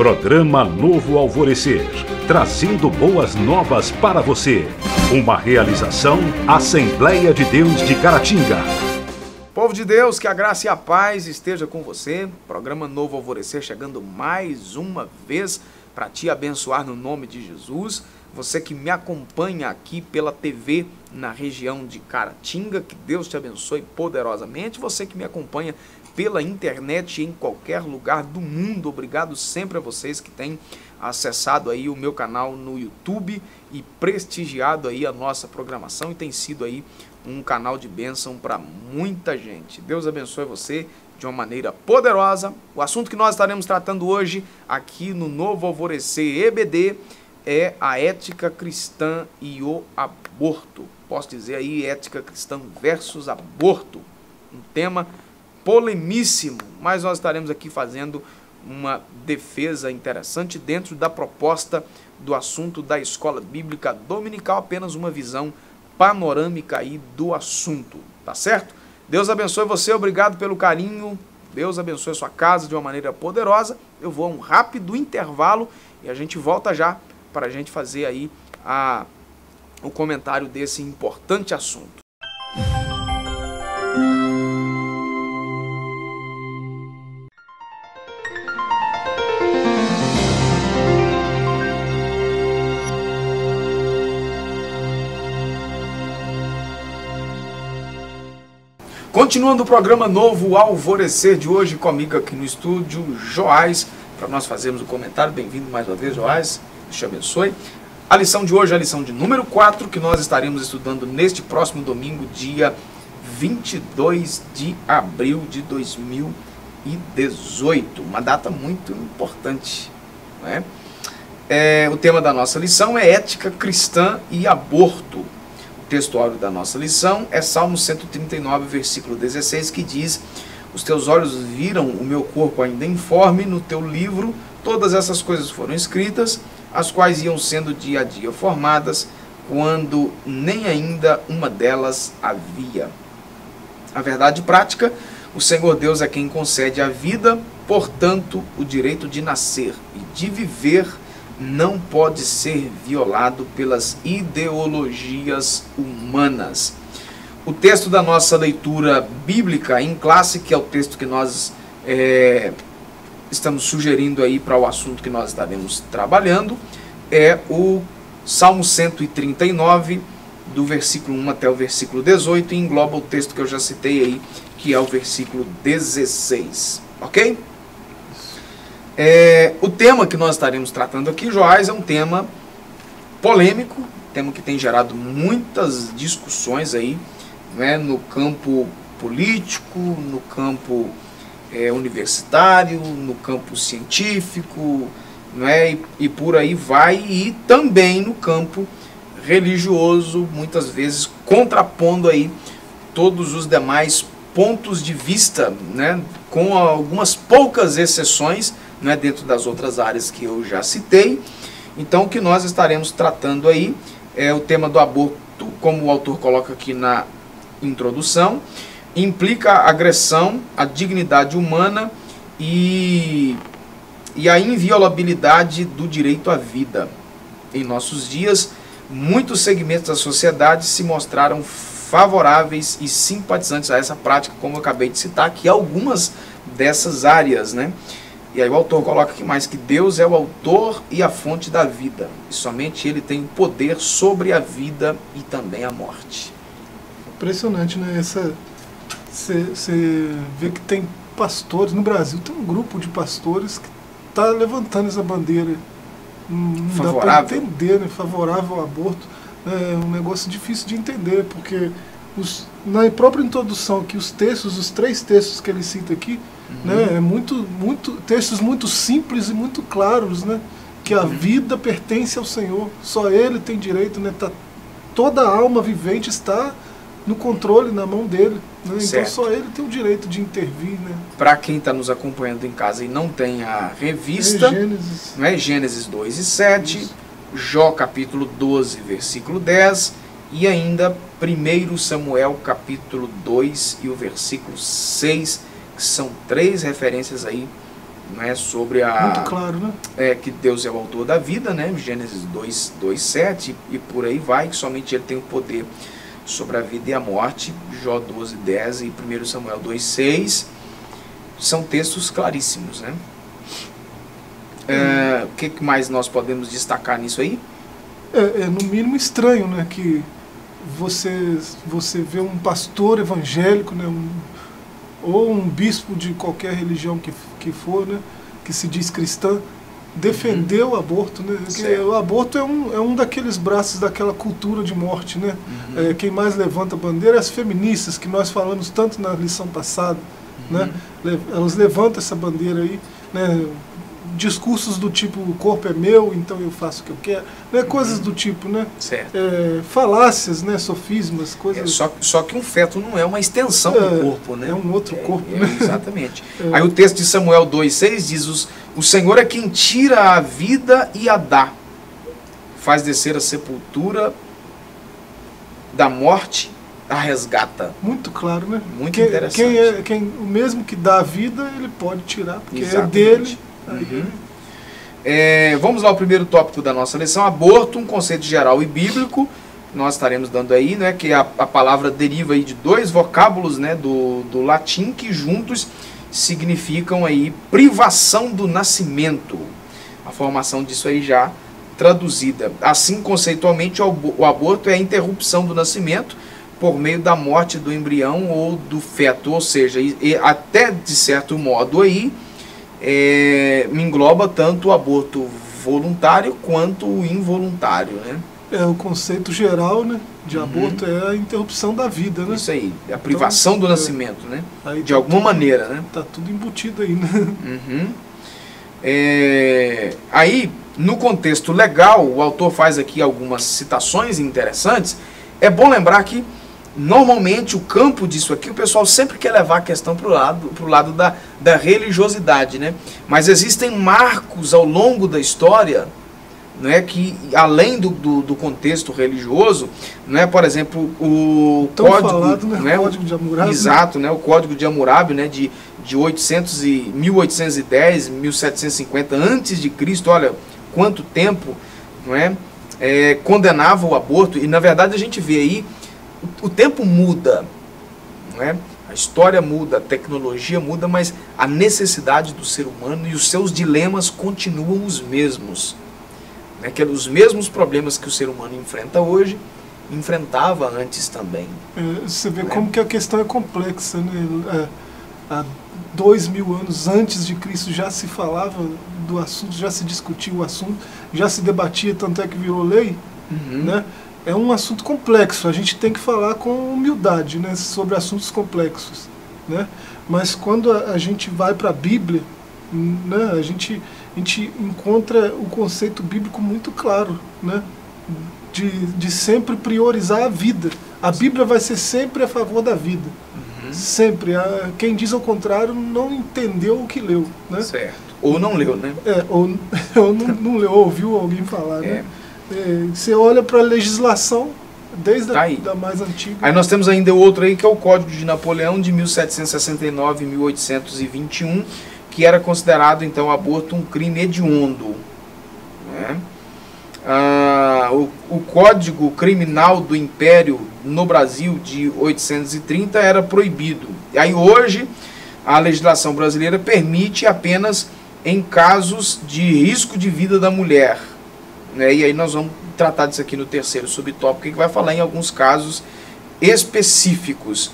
Programa Novo Alvorecer, trazendo boas novas para você. Uma realização Assembleia de Deus de Caratinga. Povo de Deus, que a graça e a paz esteja com você. Programa Novo Alvorecer chegando mais uma vez para te abençoar no nome de Jesus. Você que me acompanha aqui pela TV na região de Caratinga, que Deus te abençoe poderosamente. Você que me acompanha pela internet em qualquer lugar do mundo, obrigado sempre a vocês que têm acessado aí o meu canal no YouTube e prestigiado aí a nossa programação e tem sido aí um canal de bênção para muita gente. Deus abençoe você de uma maneira poderosa. O assunto que nós estaremos tratando hoje aqui no Novo Alvorecer EBD é a ética cristã e o aborto. Posso dizer aí ética cristã versus aborto. Um tema polemíssimo, mas nós estaremos aqui fazendo uma defesa interessante dentro da proposta do assunto da Escola Bíblica Dominical, apenas uma visão panorâmica aí do assunto, tá certo? Deus abençoe você, obrigado pelo carinho, Deus abençoe a sua casa de uma maneira poderosa. Eu vou a um rápido intervalo e a gente volta já para a gente fazer aí o comentário desse importante assunto. Continuando o programa Novo Alvorecer de hoje, comigo aqui no estúdio, Joás, para nós fazermos o comentário. Bem-vindo mais uma vez, Joás, Deus te abençoe. A lição de hoje é a lição de número 4, que nós estaremos estudando neste próximo domingo, dia 22 de abril de 2018. Uma data muito importante, né? O tema da nossa lição é ética cristã e aborto. O textuário da nossa lição é Salmo 139, versículo 16, que diz: os teus olhos viram o meu corpo ainda informe, no teu livro todas essas coisas foram escritas, as quais iam sendo dia a dia formadas, quando nem ainda uma delas havia. A verdade prática: o Senhor Deus é quem concede a vida, portanto, o direito de nascer e de viver não pode ser violado pelas ideologias humanas. O texto da nossa leitura bíblica em classe, que é o texto que nós estamos sugerindo aí para o assunto que nós estaremos trabalhando, é o Salmo 139, do versículo 1 até o versículo 18, e engloba o texto que eu já citei aí, que é o versículo 16. Ok? O tema que nós estaremos tratando aqui, Joás, é um tema polêmico, tema que tem gerado muitas discussões aí, né, no campo político, no campo universitário, no campo científico, né, e por aí vai, e também no campo religioso, muitas vezes contrapondo aí todos os demais pontos de vista, né, com algumas poucas exceções, né, dentro das outras áreas que eu já citei. Então, o que nós estaremos tratando aí é o tema do aborto, como o autor coloca aqui na introdução, implica agressão à dignidade humana e a inviolabilidade do direito à vida. Em nossos dias, muitos segmentos da sociedade se mostraram favoráveis e simpatizantes a essa prática, como eu acabei de citar, que algumas dessas áreas, né? E aí o autor coloca aqui mais que Deus é o autor e a fonte da vida, e somente Ele tem o poder sobre a vida e também a morte. Impressionante, né? Você vê que tem pastores no Brasil, tem um grupo de pastores que está levantando essa bandeira. Não dá para entender, né? Favorável ao aborto. É um negócio difícil de entender, porque na própria introdução aqui, os três textos que ele cita aqui, né, textos muito simples e muito claros, né, que a vida pertence ao Senhor, só Ele tem direito, né, toda a alma vivente está no controle, na mão dele, né, então só Ele tem o direito de intervir, né. Para quem está nos acompanhando em casa e não tem a revista, Gênesis 2 e 7, isso. Jó capítulo 12, versículo 10, e ainda 1 Samuel capítulo 2 e o versículo 6, que são três referências aí né, sobre muito claro, né? Que Deus é o autor da vida, né? Gênesis 2:7 e por aí vai, que somente Ele tem o poder sobre a vida e a morte. Jó 12:10 e 1 Samuel 2:6 são textos claríssimos, né? O que mais nós podemos destacar nisso aí? É no mínimo estranho, né, que você vê um pastor evangélico, né, ou um bispo de qualquer religião que for, né, que se diz cristã, defender o aborto, né? O aborto é um daqueles braços daquela cultura de morte, né? Quem mais levanta a bandeira é as feministas, que nós falamos tanto na lição passada, né? Elas levantam essa bandeira aí, né? Discursos do tipo, o corpo é meu, então eu faço o que eu quero, né? Coisas do tipo, né? Certo. Falácias, né? Sofismas, coisas... Só que um feto não é uma extensão do corpo, né? É um outro corpo, né? Exatamente. Aí o texto de Samuel 2:6 diz, o Senhor é quem tira a vida e a dá, faz descer a sepultura, da morte a resgata. Muito claro, né? Muito interessante. O mesmo que dá a vida, ele pode tirar, porque exatamente. É dele. Vamos lá ao primeiro tópico da nossa lição, aborto, um conceito geral e bíblico. Nós estaremos dando aí, né, que a palavra deriva aí de dois vocábulos, né, do latim, que juntos significam aí privação do nascimento. A formação disso aí já traduzida. Assim, conceitualmente, o aborto é a interrupção do nascimento por meio da morte do embrião ou do feto, ou seja, até de certo modo aí, me engloba tanto o aborto voluntário quanto o involuntário, né? O conceito geral, né, de aborto é a interrupção da vida, né? Isso aí, a privação do nascimento, né? Aí de alguma maneira, né? Tá tudo embutido aí, né? Aí, no contexto legal, o autor faz aqui algumas citações interessantes. É bom lembrar que normalmente o campo disso aqui, o pessoal sempre quer levar a questão para o lado da religiosidade, né? Mas existem marcos ao longo da história, né, que além do contexto religioso, né, por exemplo, o código, falado, né, Código de Hammurabi. Exato, né, o Código de Hammurabi, né, de 1810, 1750 antes de Cristo, olha quanto tempo, não é, condenava o aborto. E na verdade a gente vê aí o tempo muda, não é? A história muda, a tecnologia muda, mas a necessidade do ser humano e os seus dilemas continuam os mesmos. Né? Que os mesmos problemas que o ser humano enfrenta hoje, enfrentava antes também. Você vê, né, como que a questão é complexa, né? Há 2000 anos antes de Cristo já se falava do assunto, já se discutia o assunto, já se debatia, tanto é que virou lei, né? É um assunto complexo, a gente tem que falar com humildade, né, sobre assuntos complexos, né? Mas quando a gente vai para a Bíblia, né, a gente encontra o conceito bíblico muito claro, né, de sempre priorizar a vida. A Bíblia vai ser sempre a favor da vida, sempre. Quem diz ao contrário não entendeu o que leu, né? Certo. Ou não leu, né? Ou não leu, ouviu alguém falar, né? Você olha para a legislação desde a mais antiga. Aí nós temos ainda outro aí, que é o Código de Napoleão de 1769 e 1821, que era considerado então o aborto um crime hediondo, né? O Código Criminal do Império no Brasil de 1830 era proibido. E aí hoje a legislação brasileira permite apenas em casos de risco de vida da mulher, né? E aí nós vamos tratar disso aqui no terceiro subtópico, que vai falar em alguns casos específicos.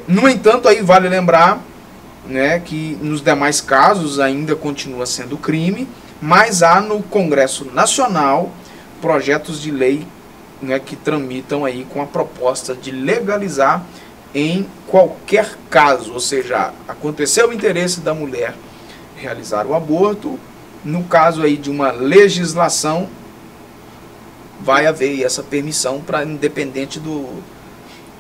No entanto, aí vale lembrar, né, que nos demais casos ainda continua sendo crime, mas há no Congresso Nacional projetos de lei, né, que tramitam aí com a proposta de legalizar em qualquer caso, ou seja, aconteceu o interesse da mulher realizar o aborto, no caso aí de uma legislação, vai haver essa permissão para independente do...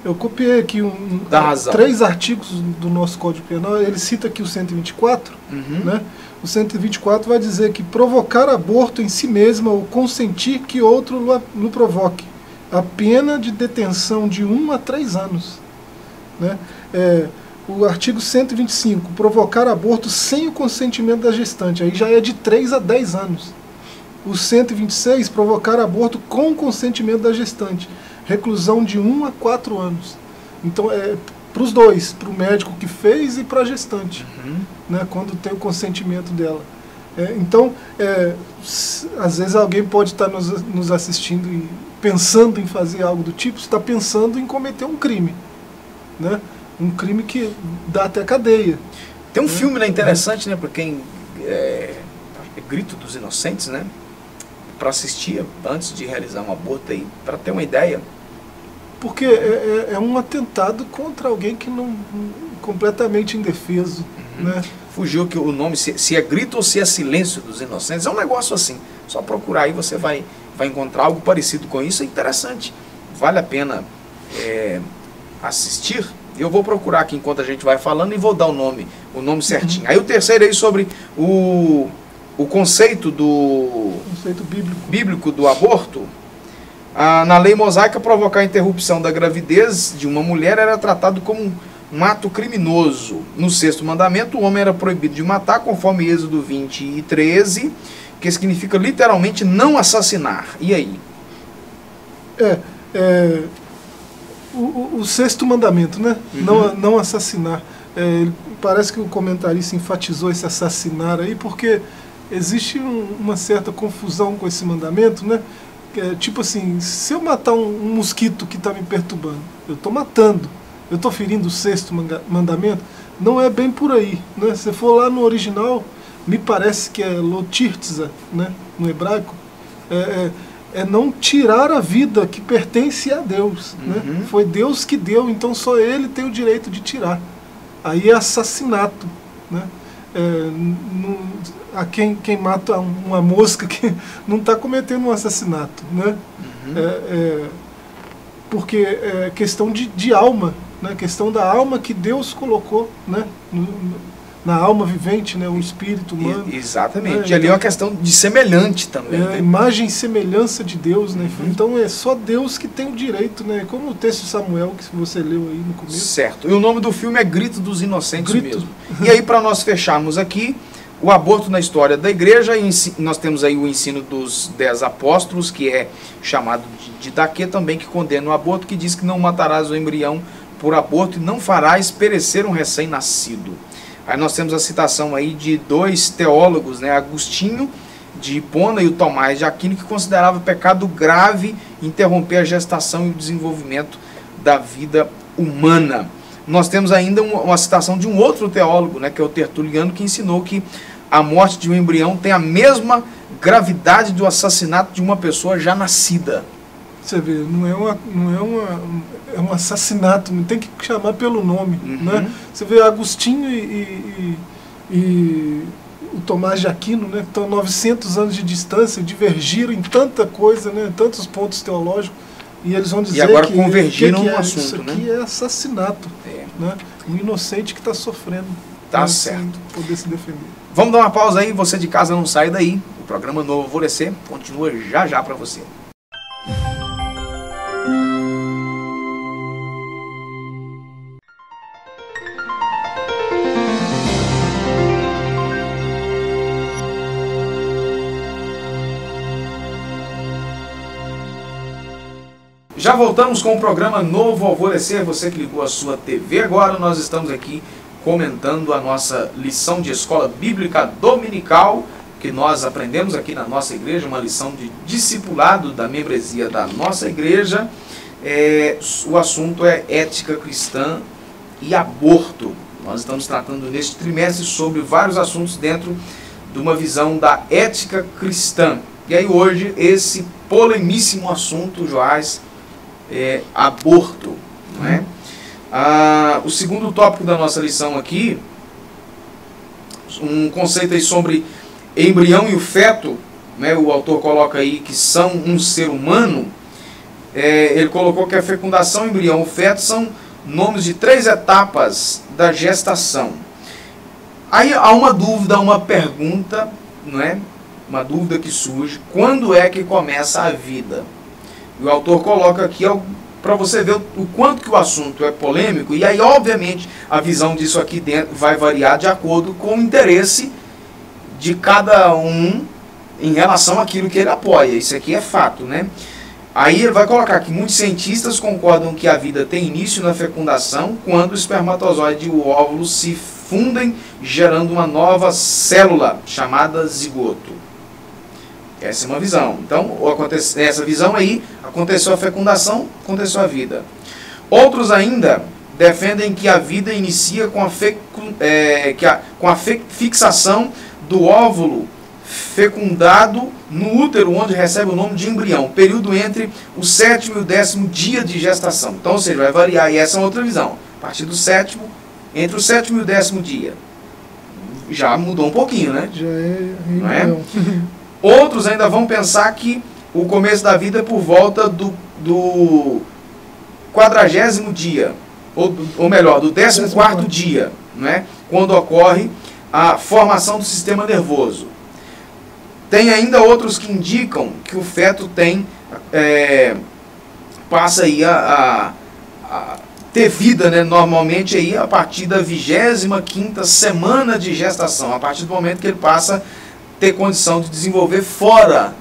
Eu copiei aqui da razão. 3 artigos do nosso Código Penal, ele cita aqui o 124, né? O 124 vai dizer que provocar aborto em si mesma ou consentir que outro o provoque, a pena de detenção de 1 a 3 anos. Né? O artigo 125, provocar aborto sem o consentimento da gestante, aí já é de 3 a 10 anos. O 126, provocar aborto com consentimento da gestante, reclusão de 1 a 4 anos. Então é para os dois, para o médico que fez e para a gestante, né, quando tem o consentimento dela. Então, às vezes alguém pode estar nos assistindo e pensando em fazer algo do tipo, está pensando em cometer um crime, né? Um crime que dá até cadeia. Tem um filme, né, interessante, né, para quem Grito dos Inocentes, né, para assistir antes de realizar um aborto aí, para ter uma ideia. Porque é um atentado contra alguém que não completamente indefeso, né? Fugiu que o nome, se é Grito ou se é Silêncio dos Inocentes, é um negócio assim. Só procurar aí, você vai encontrar algo parecido com isso, é interessante. Vale a pena assistir. Eu vou procurar aqui enquanto a gente vai falando e vou dar o nome certinho. Aí o terceiro aí sobre o conceito bíblico do aborto. Na lei mosaica, provocar a interrupção da gravidez de uma mulher era tratado como um ato criminoso. No 6º mandamento, o homem era proibido de matar, conforme Êxodo 20:13, que significa literalmente não assassinar. E aí? O 6º mandamento, né? Não assassinar. Parece que o comentarista enfatizou esse assassinar aí, porque existe uma certa confusão com esse mandamento, né? Tipo assim, se eu matar um mosquito que está me perturbando, eu estou matando, eu estou ferindo o 6º mandamento, não é bem por aí, né? Se for lá no original, me parece que é lotirtza, né? No hebraico, é não tirar a vida que pertence a Deus, né? Foi Deus que deu, então só Ele tem o direito de tirar. Aí é assassinato, né? A quem mata uma mosca que não está cometendo um assassinato, né? Porque é questão de alma, né? Questão da alma que Deus colocou, né? Na alma vivente, né? O espírito humano. Exatamente. E ali é uma questão de semelhante também. A imagem e semelhança de Deus, né? Então é só Deus que tem o direito, né? Como o texto de Samuel que você leu aí no começo. Certo. E o nome do filme é Grito dos Inocentes mesmo. E aí, para nós fecharmos aqui, o aborto na história da igreja, nós temos aí o ensino dos 10 apóstolos, que é chamado de Didaquê também, que condena o aborto, que diz que não matarás o embrião por aborto e não farás perecer um recém-nascido. Aí nós temos a citação aí de 2 teólogos, né, Agostinho de Hipona e o Tomás de Aquino, que considerava pecado grave interromper a gestação e o desenvolvimento da vida humana. Nós temos ainda uma citação de um outro teólogo, né, que é o Tertuliano, que ensinou que a morte de um embrião tem a mesma gravidade do assassinato de uma pessoa já nascida. Você vê, é um assassinato, não tem que chamar pelo nome, né? Você vê Agostinho e o Tomás de Aquino, né? Estão 900 anos de distância, divergiram em tanta coisa, né? Tantos pontos teológicos, e eles vão dizer e agora convergiram no assunto, isso aqui, né? É assassinato, né? Um inocente que está sofrendo, tá certo, sem poder se defender. Vamos dar uma pausa aí, você de casa não sai daí. O programa Novo Alvorecer continua já para você. Já voltamos com o programa Novo Alvorecer. Você que ligou a sua TV agora, nós estamos aqui comentando a nossa lição de escola bíblica dominical, que nós aprendemos aqui na nossa igreja, uma lição de discipulado da membresia da nossa igreja. O assunto é ética cristã e aborto. Nós estamos tratando neste trimestre sobre vários assuntos dentro de uma visão da ética cristã. E aí hoje esse polemíssimo assunto, Joás, aborto, não é? O segundo tópico da nossa lição aqui, um conceito aí sobre embrião e o feto, né? O autor coloca aí que são um ser humano. Ele colocou que a fecundação, embrião e o feto são nomes de 3 etapas da gestação. Aí há uma dúvida, uma pergunta, não é? Uma dúvida que surge: quando é que começa a vida? E o autor coloca aqui para você ver o quanto que o assunto é polêmico, e aí, obviamente, a visão disso aqui dentro vai variar de acordo com o interesse de cada um em relação àquilo que ele apoia. Isso aqui é fato, né? Aí ele vai colocar que muitos cientistas concordam que a vida tem início na fecundação, quando o espermatozoide e o óvulo se fundem, gerando uma nova célula, chamada zigoto. Essa é uma visão. Então, essa visão aí, aconteceu a fecundação, aconteceu a vida. Outros ainda defendem que a vida inicia com a fixação do óvulo fecundado no útero, onde recebe o nome de embrião, período entre o 7º e o 10º dia de gestação. Então, ou seja, vai variar, e essa é uma outra visão. A partir do 7º, entre o 7º e o 10º dia. Já mudou um pouquinho, né? Já é, não é? Outros ainda vão pensar que o começo da vida é por volta do 40º dia, ou melhor, do 14º dia, né? Quando ocorre a formação do sistema nervoso. Tem ainda outros que indicam que o feto passa aí a ter vida, né, normalmente aí a partir da 25ª semana de gestação, a partir do momento que ele passa a ter condição de desenvolver fora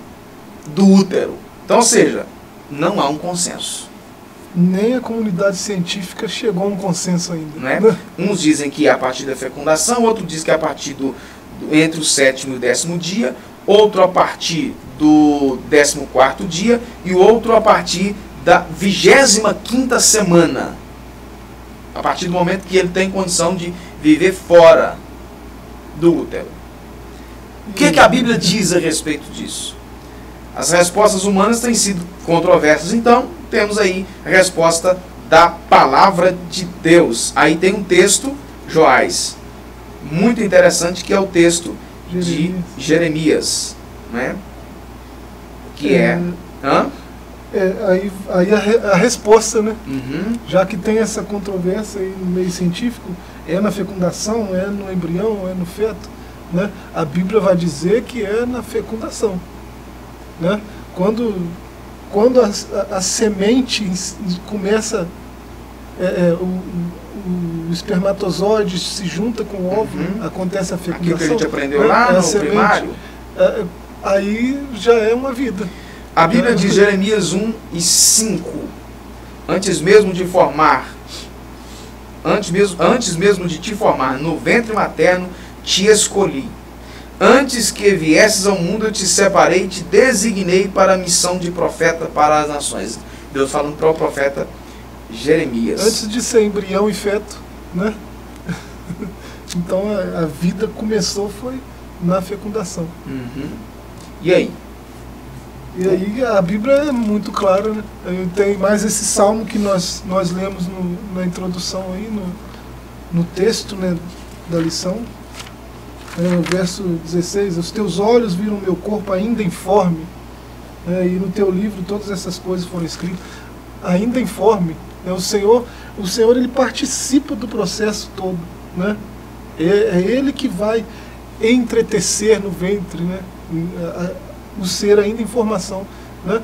do útero. Então, ou seja, não há um consenso. Nem a comunidade científica chegou a um consenso ainda. Né? Uns dizem que é a partir da fecundação, outros dizem que é a partir entre o 7º e o 10º dia, outro a partir do 14º dia e outro a partir da 25ª semana. A partir do momento que ele tem condição de viver fora do útero. O que a Bíblia diz a respeito disso? As respostas humanas têm sido controversas, então temos aí a resposta da palavra de Deus. Aí tem um texto, Joás, muito interessante, que é o texto de Jeremias, né? Que aí a resposta, né? Uhum. Já que tem essa controvérsia aí no meio científico, é na fecundação, é no embrião, é no feto, né? A Bíblia vai dizer que é na fecundação, né? Quando a semente começa, o espermatozoide se junta com o óvulo, acontece a fecundação. Aquilo que a gente aprendeu lá no primário. Aí já é uma vida. A Bíblia diz, Jeremias 1:5, antes mesmo de te formar no ventre materno, te escolhi. Antes que viesses ao mundo, eu te separei e te designei para a missão de profeta para as nações. Deus falando para o profeta Jeremias. Antes de ser embrião e feto, né? Então a vida começou, foi na fecundação. E aí? E aí a Bíblia é muito clara, né? Tem mais esse salmo que nós lemos na introdução aí, no texto, né, da lição. No verso 16, os teus olhos viram meu corpo ainda informe, e no teu livro todas essas coisas foram escritas, ainda informe. O Senhor ele participa do processo todo, né? É Ele que vai entretecer no ventre, né? O ser ainda em formação, né?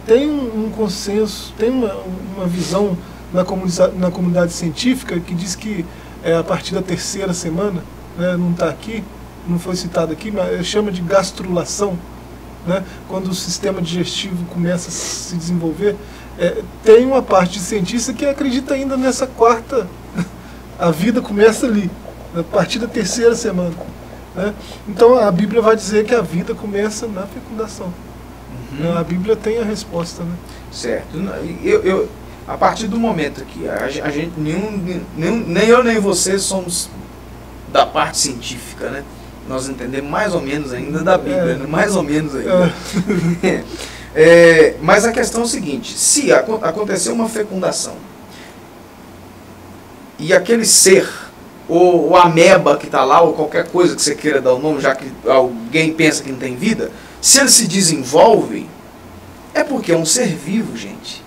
Tem um consenso, tem uma visão na comunidade científica que diz que é a partir da 3ª semana, né? Não está aqui, não foi citado aqui, mas chama de gastrulação, né? Quando o sistema digestivo começa a se desenvolver. Tem uma parte de cientista que acredita ainda nessa 4ª, a vida começa ali, a partir da 3ª semana. Né? Então a Bíblia vai dizer que a vida começa na fecundação. A Bíblia tem a resposta, né? Certo. A partir do momento que a gente, nem eu nem você somos da parte científica, né? Nós entendemos mais ou menos ainda da Bíblia, né? Mais ou menos ainda. Mas a questão é o seguinte: se acontecer uma fecundação e aquele ser, ou a ameba que está lá, ou qualquer coisa que você queira dar o nome, já que alguém pensa que não tem vida, se ele se desenvolve, é porque é um ser vivo, gente.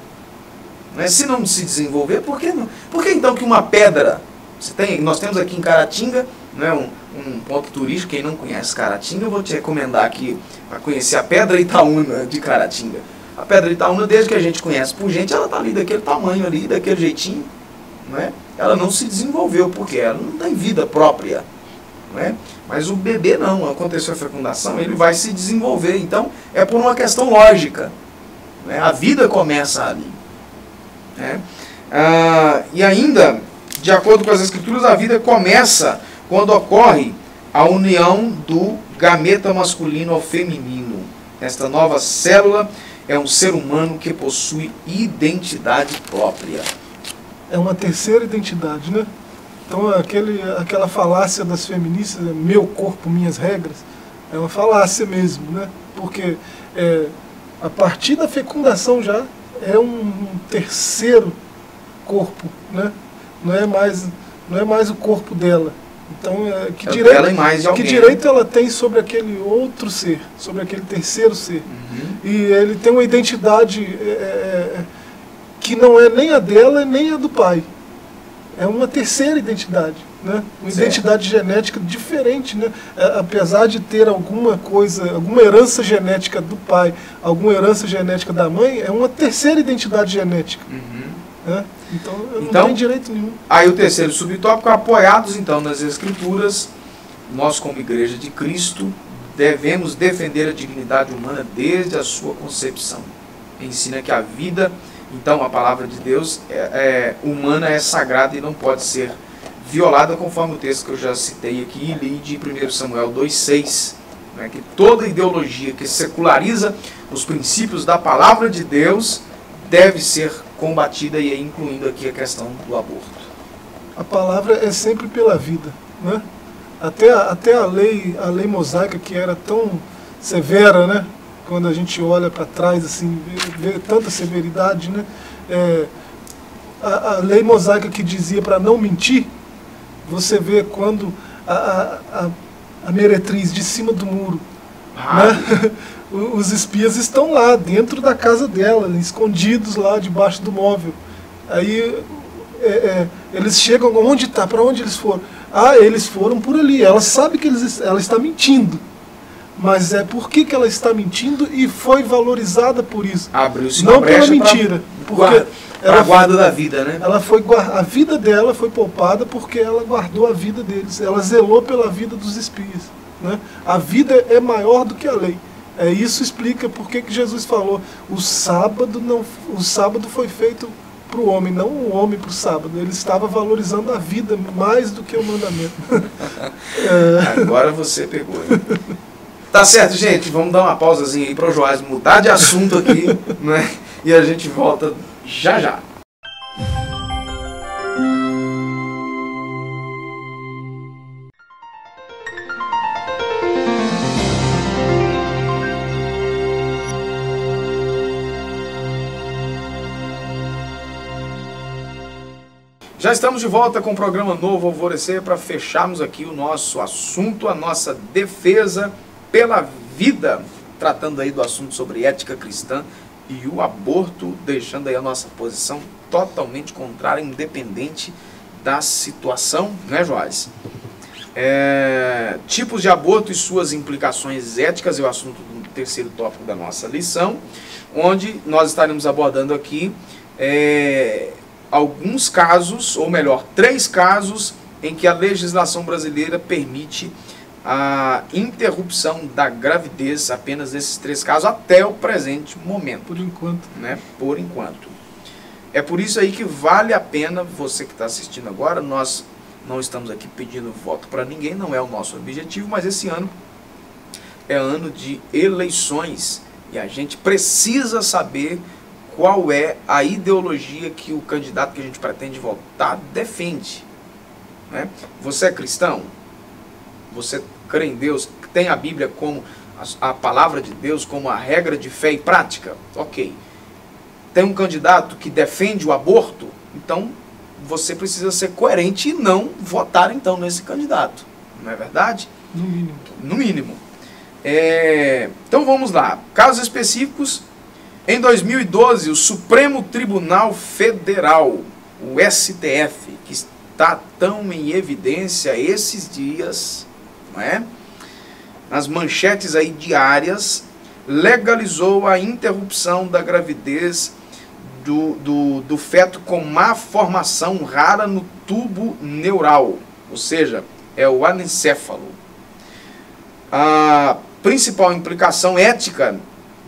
Né? Se não se desenvolver, por que não? Por que então que uma pedra, nós temos aqui em Caratinga, né, um ponto turístico, quem não conhece Caratinga, eu vou te recomendar aqui a conhecer a Pedra Itaúna de Caratinga. A pedra de Itaúna, desde que a gente conhece por gente, ela está ali daquele tamanho ali, daquele jeitinho, não é? Ela não se desenvolveu, porque ela não tem vida própria, não é? Mas o bebê não, aconteceu a fecundação, ele vai se desenvolver, então é por uma questão lógica, né? A vida começa ali, né? E ainda, de acordo com as escrituras, a vida começa quando ocorre a união do gameta masculino ao feminino. Esta nova célula é um ser humano que possui identidade própria. É uma terceira identidade, né? Então aquela falácia das feministas, meu corpo, minhas regras, é uma falácia mesmo, né? Porque a partir da fecundação já é um terceiro corpo, né? Não é mais o corpo dela. Então, que direito ela tem sobre aquele outro ser, sobre aquele terceiro ser? E ele tem uma identidade que não é nem a dela nem a do pai. É uma terceira identidade, né? Uma identidade genética diferente, né? Apesar de ter alguma herança genética do pai, alguma herança genética da mãe, é uma terceira identidade genética. Né? Então, não tem direito nenhum. Aí o terceiro subtópico, apoiados então nas Escrituras, nós como Igreja de Cristo devemos defender a dignidade humana desde a sua concepção. Ensina que a vida, então a palavra de Deus humana é sagrada e não pode ser violada, conforme o texto que eu já citei aqui e li de 1 Samuel 2,6, né, que toda ideologia que seculariza os princípios da palavra de Deus deve ser combatida, e incluindo aqui a questão do aborto. A palavra é sempre pela vida, né? Até a lei mosaica, que era tão severa, né? Quando a gente olha para trás, assim, vê tanta severidade, né? A lei mosaica que dizia para não mentir, você vê quando a meretriz de cima do muro, né? Os espias estão lá, dentro da casa dela, escondidos lá debaixo do móvel. Aí eles chegam, onde está? Para onde eles foram? Eles foram por ali. Ela sabe que ela está mentindo. Mas por que ela está mentindo e foi valorizada por isso? Abriu-se não pela mentira. Porque a guarda da vida, né? A vida dela foi poupada porque ela guardou a vida deles. Ela zelou pela vida dos espias, né? A vida é maior do que a lei. Isso explica por que Jesus falou: o sábado foi feito para o homem, não o homem para o sábado. Ele estava valorizando a vida mais do que o mandamento. Agora você pegou. Tá certo, gente. Vamos dar uma pausazinha aí para o Joás mudar de assunto aqui, né? E a gente volta já já. Já estamos de volta com o programa Novo Alvorecer para fecharmos aqui o nosso assunto, a nossa defesa pela vida, tratando aí do assunto sobre ética cristã e o aborto, deixando aí a nossa posição totalmente contrária, independente da situação, né, Joás? Tipos de aborto e suas implicações éticas é o assunto do terceiro tópico da nossa lição, onde nós estaremos abordando aqui alguns casos, ou melhor, 3 casos em que a legislação brasileira permite a interrupção da gravidez, apenas nesses 3 casos, até o presente momento. Por enquanto. Né? Por enquanto. É por isso aí que vale a pena, você que está assistindo agora, nós não estamos aqui pedindo voto para ninguém, não é o nosso objetivo, mas esse ano é ano de eleições e a gente precisa saber qual é a ideologia que o candidato que a gente pretende votar defende, né? Você é cristão? Você crê em Deus? Tem a Bíblia como a palavra de Deus como a regra de fé e prática? Ok. Tem um candidato que defende o aborto? Então você precisa ser coerente e não votar então nesse candidato. Não é verdade? No mínimo. No mínimo. Então vamos lá. Casos específicos. Em 2012, o Supremo Tribunal Federal, o STF, que está tão em evidência esses dias, não é? Nas manchetes aí diárias, legalizou a interrupção da gravidez do feto com má formação rara no tubo neural, ou seja, é o anencéfalo. A principal implicação ética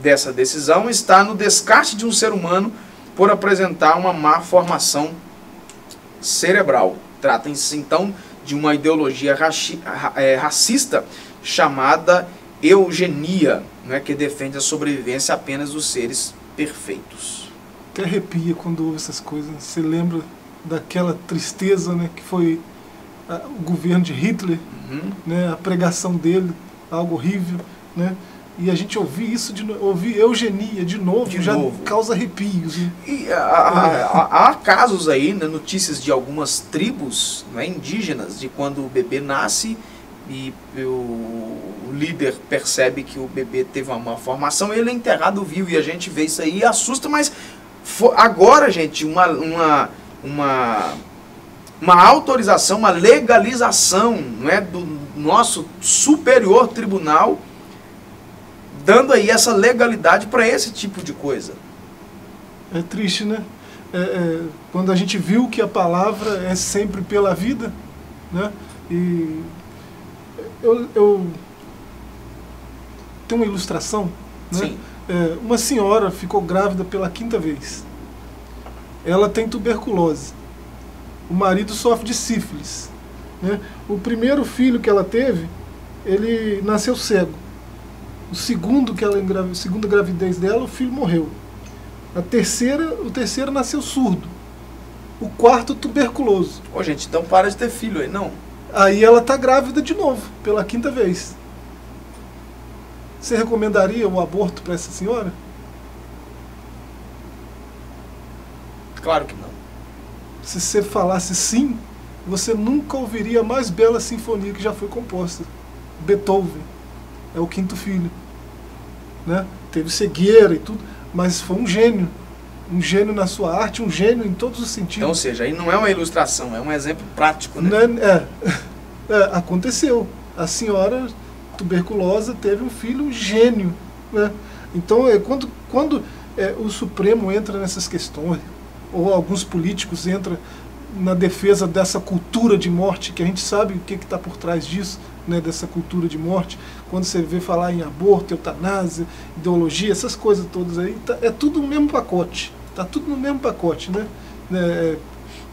dessa decisão está no descarte de um ser humano por apresentar uma má formação cerebral. Trata-se então de uma ideologia racista chamada eugenia, né, que defende a sobrevivência apenas dos seres perfeitos. Até arrepia quando ouve essas coisas. Você lembra daquela tristeza, né, que foi o governo de Hitler, né, a pregação dele, algo horrível, né? E a gente ouvir isso, ouvir eugenia de novo, causa arrepios. Né? E há casos aí, né, notícias de algumas tribos, né, indígenas, de quando o bebê nasce e o líder percebe que o bebê teve uma má formação, ele é enterrado vivo, e a gente vê isso aí e assusta, mas agora, gente, uma autorização, uma legalização, não é, do nosso superior tribunal, dando aí essa legalidade para esse tipo de coisa. É triste, né? Quando a gente viu que a palavra é sempre pela vida, né? E eu tenho uma ilustração, né? Sim. Uma senhora ficou grávida pela 5ª vez. Ela tem tuberculose. O marido sofre de sífilis, né? O primeiro filho que ela teve, ele nasceu cego. O segunda gravidez dela, o filho morreu. O terceiro nasceu surdo. O quarto, tuberculoso. Ô, gente, então para de ter filho aí, não. Aí ela está grávida de novo, pela 5ª vez. Você recomendaria o aborto para essa senhora? Claro que não. Se você falasse sim, você nunca ouviria a mais bela sinfonia que já foi composta. Beethoven. É o 5º filho, né? Teve cegueira e tudo, mas foi um gênio na sua arte, um gênio em todos os sentidos. Então, ou seja, aí não é uma ilustração, é um exemplo prático, né? Aconteceu. A senhora tuberculosa teve um filho gênio, né? Então, quando o Supremo entra nessas questões, ou alguns políticos entram na defesa dessa cultura de morte, que a gente sabe o que está por trás disso, né, dessa cultura de morte, quando você vê falar em aborto, eutanásia, ideologia, essas coisas todas aí, é tudo no mesmo pacote. Está tudo no mesmo pacote, né?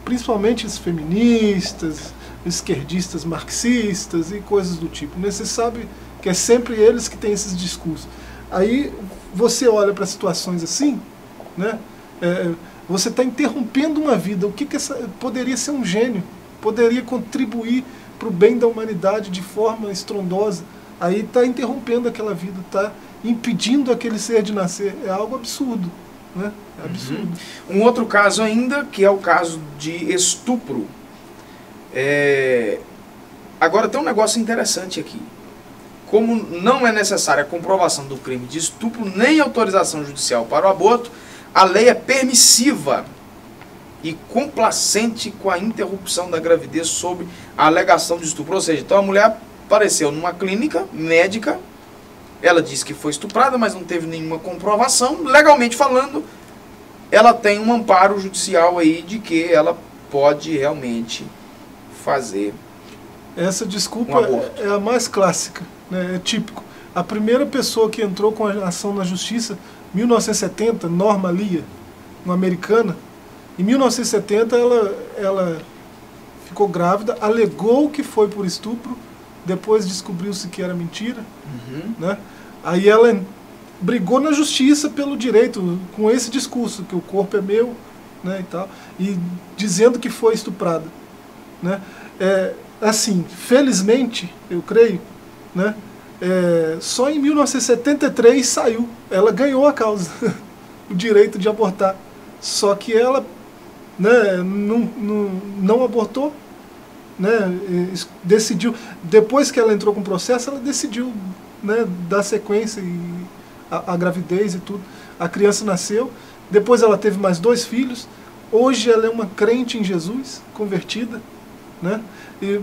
Principalmente os feministas, esquerdistas marxistas e coisas do tipo. Né? Você sabe que é sempre eles que têm esses discursos. Aí você olha para situações assim, né? Você está interrompendo uma vida. O que poderia ser um gênio? Poderia contribuir para o bem da humanidade de forma estrondosa. Aí está interrompendo aquela vida, está impedindo aquele ser de nascer. É algo absurdo, né? É absurdo. Um outro caso ainda, que é o caso de estupro. Agora tem um negócio interessante aqui. Como não é necessária a comprovação do crime de estupro nem autorização judicial para o aborto, a lei é permissiva e complacente com a interrupção da gravidez sob a alegação de estupro. Ou seja, então a mulher apareceu numa clínica médica, ela disse que foi estuprada, mas não teve nenhuma comprovação. Legalmente falando, ela tem um amparo judicial aí de que ela pode realmente fazer essa desculpa um aborto. É a mais clássica, né? É típico. A primeira pessoa que entrou com a ação na justiça, 1970, Norma Lia, uma americana, em 1970 ela ficou grávida, alegou que foi por estupro, depois descobriu-se que era mentira, né? Aí ela brigou na justiça pelo direito, com esse discurso, que o corpo é meu, né, e tal, e dizendo que foi estuprada, né? Assim, felizmente, eu creio, né, só em 1973 saiu, ela ganhou a causa, o direito de abortar, só que ela, né, não abortou, né, decidiu, depois que ela entrou com o processo, ela decidiu, né, dar sequência e a gravidez e tudo. A criança nasceu, depois ela teve mais 2 filhos, hoje ela é uma crente em Jesus, convertida, né,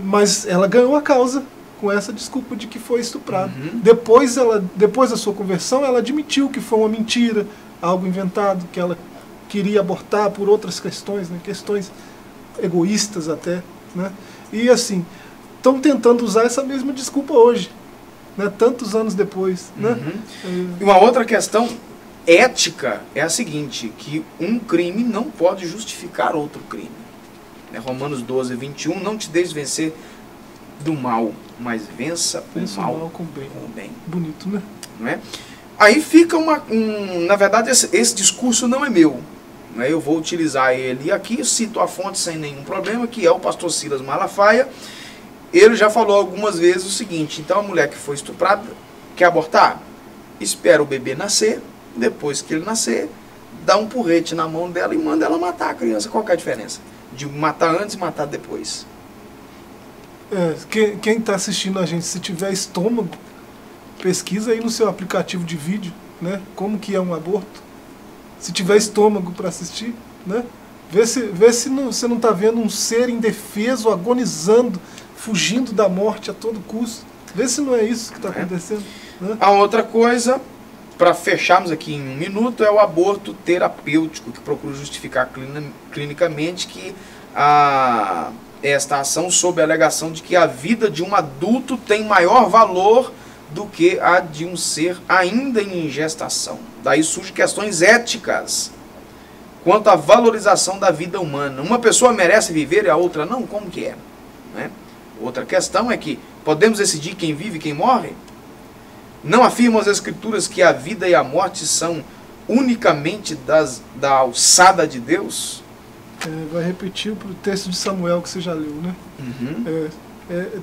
mas ela ganhou a causa com essa desculpa de que foi estuprada. Depois da sua conversão, ela admitiu que foi uma mentira, algo inventado, que ela queria abortar por outras questões, né? Questões egoístas até, né? E assim, estão tentando usar essa mesma desculpa hoje, né? Tantos anos depois, né? E uma outra questão ética é a seguinte, que um crime não pode justificar outro crime. Romanos 12, 21, não te deixes vencer do mal, mas vença o mal com o bem. Bonito, né? Não é? Aí fica na verdade, esse discurso não é meu. Né? Eu vou utilizar ele aqui, cito a fonte sem nenhum problema, que é o pastor Silas Malafaia. Ele já falou algumas vezes o seguinte: então a mulher que foi estuprada quer abortar? Espera o bebê nascer, depois que ele nascer, dá um porrete na mão dela e manda ela matar a criança. Qual que é a diferença de matar antes e matar depois? Quem está assistindo a gente, se tiver estômago, pesquisa aí no seu aplicativo de vídeo, né, como que é um aborto. Se tiver estômago para assistir, né, vê se você não está vendo um ser indefeso, agonizando, fugindo da morte a todo custo. Vê se não é isso que está acontecendo. Né? A outra coisa, para fecharmos aqui em um minuto, é o aborto terapêutico, que procura justificar clinicamente que esta ação sob a alegação de que a vida de um adulto tem maior valor do que a de um ser ainda em gestação. Daí surgem questões éticas quanto à valorização da vida humana. Uma pessoa merece viver e a outra não? Como que é? Né? Outra questão é que podemos decidir quem vive e quem morre? Não afirmam as Escrituras que a vida e a morte são unicamente da alçada de Deus? Vai repetir o texto de Samuel que você já leu, né?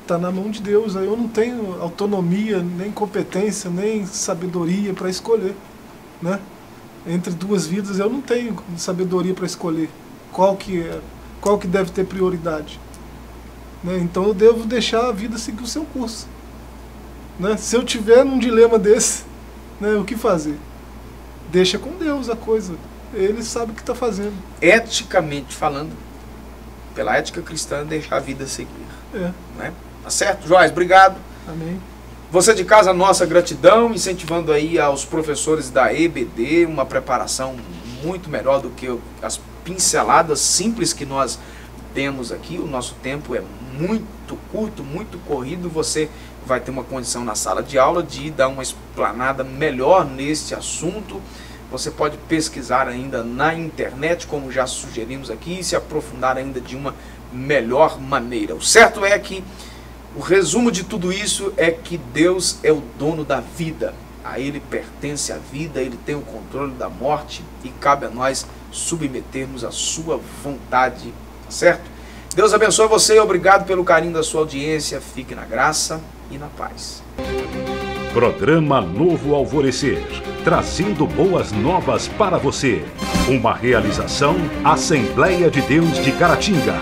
Tá na mão de Deus. Aí eu não tenho autonomia, nem competência, nem sabedoria para escolher, né? Entre duas vidas eu não tenho sabedoria para escolher qual que deve ter prioridade, né? Então eu devo deixar a vida seguir o seu curso, né? Se eu tiver num dilema desse, né, o que fazer? Deixa com Deus a coisa. Ele sabe o que está fazendo. Eticamente falando, pela ética cristã, deixar a vida seguir. Né? Tá certo? Joás, obrigado. Amém. Você de casa, nossa gratidão, incentivando aí aos professores da EBD, uma preparação muito melhor do que as pinceladas simples que nós temos aqui. O nosso tempo é muito curto, muito corrido. Você vai ter uma condição na sala de aula de dar uma explanada melhor neste assunto. Você pode pesquisar ainda na internet, como já sugerimos aqui, e se aprofundar ainda de uma melhor maneira. O certo é que o resumo de tudo isso é que Deus é o dono da vida. A Ele pertence a vida, Ele tem o controle da morte e cabe a nós submetermos a sua vontade, tá certo? Deus abençoe você e obrigado pelo carinho da sua audiência. Fique na graça e na paz. Programa Novo Alvorecer, trazendo boas novas para você. Uma realização Assembleia de Deus de Caratinga.